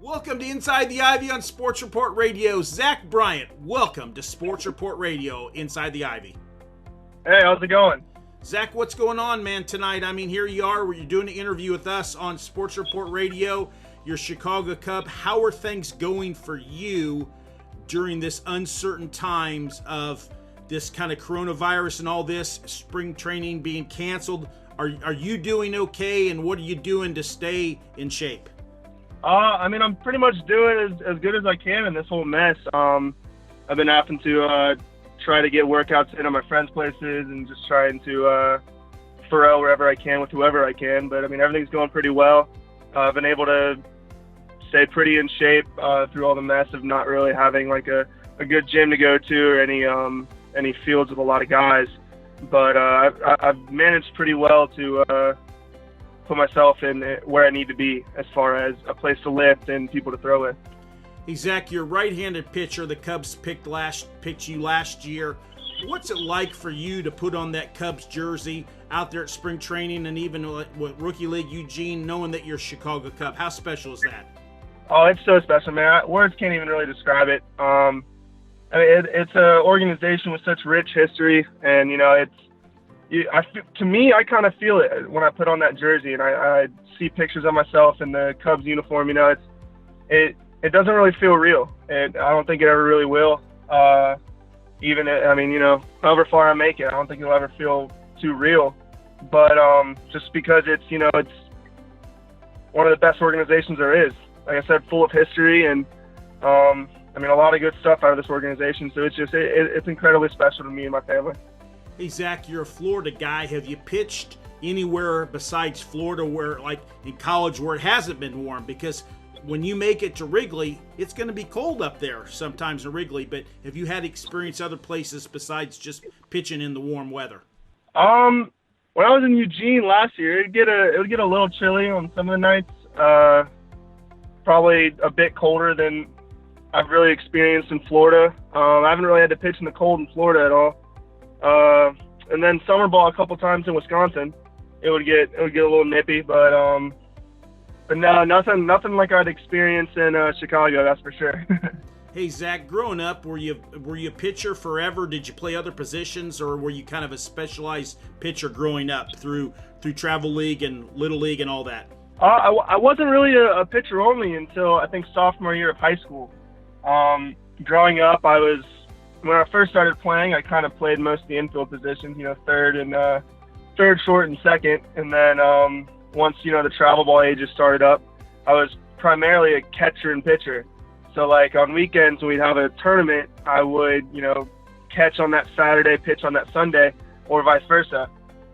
Welcome to Inside the Ivy on Sports Report Radio. Zach Bryant, welcome to Sports Report Radio, Inside the Ivy. Hey, how's it going? Zach, what's going on, man, tonight? I mean, here you are, where you're doing an interview with us on Sports Report Radio, your Chicago Cub. How are things going for you during this uncertain times of this kind of coronavirus and all this, spring training being canceled? Are you doing okay, and what are you doing to stay in shape? I'm pretty much doing as good as I can in this whole mess. I've been having to try to get workouts in at my friends' places and just trying to furrow wherever I can with whoever I can. But, everything's going pretty well. I've been able to stay pretty in shape through all the mess of not really having, like, a good gym to go to or any fields with a lot of guys. But I've managed pretty well to put myself in where I need to be as far as a place to lift and people to throw with. Hey, Zach, you're a right-handed pitcher. The Cubs picked you last year. What's it like for you to put on that Cubs jersey out there at spring training and even with Rookie League Eugene, knowing that you're a Chicago Cub? How special is that? Oh, it's so special, man. Words can't even really describe it. It's an organization with such rich history, and to me, I kind of feel it when I put on that jersey and I see pictures of myself in the Cubs uniform. It doesn't really feel real. I don't think it ever really will. However far I make it, I don't think it'll ever feel too real. But just because it's one of the best organizations there is. Like I said, full of history and a lot of good stuff out of this organization. So it's incredibly special to me and my family. Hey, Zach, you're a Florida guy. Have you pitched anywhere besides Florida where, like in college, where it hasn't been warm? Because when you make it to Wrigley, it's going to be cold up there sometimes in Wrigley. But have you had experience other places besides just pitching in the warm weather? When I was in Eugene last year, it would get a little chilly on some of the nights. Probably a bit colder than I've really experienced in Florida. I haven't really had to pitch in the cold in Florida at all. And then summer ball a couple times in Wisconsin, it would get a little nippy, but no, nothing like I'd experienced in Chicago, that's for sure. Hey, Zach, growing up, were you a pitcher forever? Did you play other positions, or were you kind of a specialized pitcher growing up through travel league and little league and all that? I wasn't really a pitcher only until I think sophomore year of high school. Growing up, when I first started playing, I kind of played most of the infield positions, third, short, and second. And then once, the travel ball ages started up, I was primarily a catcher and pitcher. So, like, on weekends when we'd have a tournament, I would, catch on that Saturday, pitch on that Sunday, or vice versa.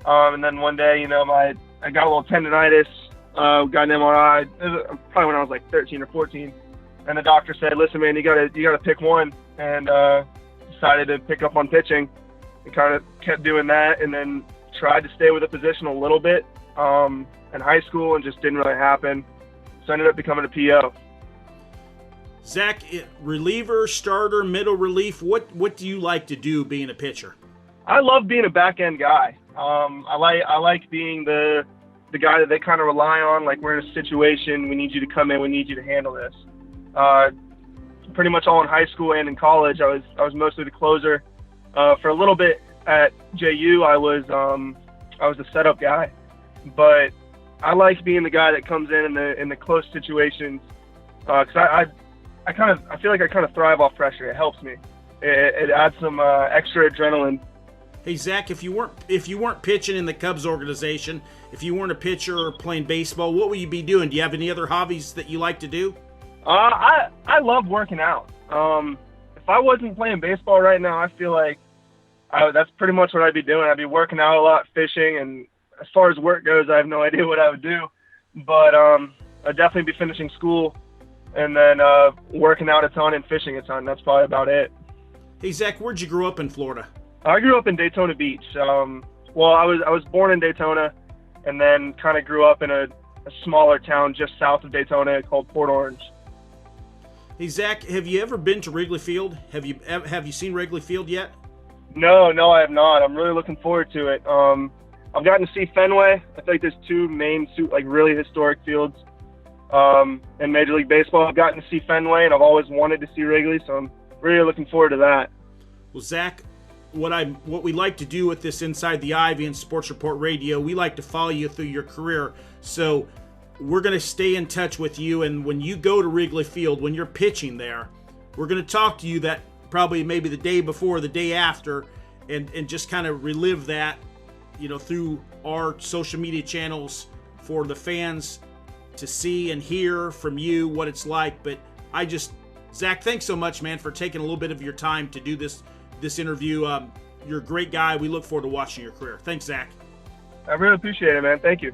And then one day, I got a little tendonitis, got an MRI, probably when I was like 13 or 14. And the doctor said, listen, man, you gotta pick one. And decided to pick up on pitching and kind of kept doing that, and then tried to stay with a position a little bit in high school and just didn't really happen. So I ended up becoming a PO. Zach, reliever, starter, middle relief, what do you like to do being a pitcher? I love being a back end guy. I like being the guy that they kind of rely on, like, we're in a situation, we need you to come in, we need you to handle this. Pretty much all in high school and in college, I was mostly the closer. For a little bit at JU, I was the setup guy, but I like being the guy that comes in the close situations, because I feel like I kind of thrive off pressure. It helps me. It adds some extra adrenaline. Hey, Zach, if you weren't pitching in the Cubs organization, if you weren't a pitcher or playing baseball, what would you be doing? Do you have any other hobbies that you like to do? I love working out. If I wasn't playing baseball right now, I feel like that's pretty much what I'd be doing. I'd be working out a lot, fishing, and as far as work goes, I have no idea what I would do. But I'd definitely be finishing school and then working out a ton and fishing a ton. That's probably about it. Hey, Zach, where'd you grow up in Florida? I grew up in Daytona Beach. I was born in Daytona and then kind of grew up in a smaller town just south of Daytona called Port Orange. Hey, Zach, have you ever been to Wrigley Field? Have you seen Wrigley Field yet? No, I have not. I'm really looking forward to it. I've gotten to see Fenway. I think there's two main, like, really historic fields. in Major League Baseball. I've gotten to see Fenway, and I've always wanted to see Wrigley, so I'm really looking forward to that. Well, Zach, what we like to do with this Inside the Ivy and Sports Report Radio, we like to follow you through your career. So we're going to stay in touch with you, and when you go to Wrigley Field, when you're pitching there, we're going to talk to you that probably maybe the day before, the day after, and just kind of relive that, through our social media channels for the fans to see and hear from you what it's like. But Zach, thanks so much, man, for taking a little bit of your time to do this interview. You're a great guy. We look forward to watching your career. Thanks, Zach. I really appreciate it, man. Thank you.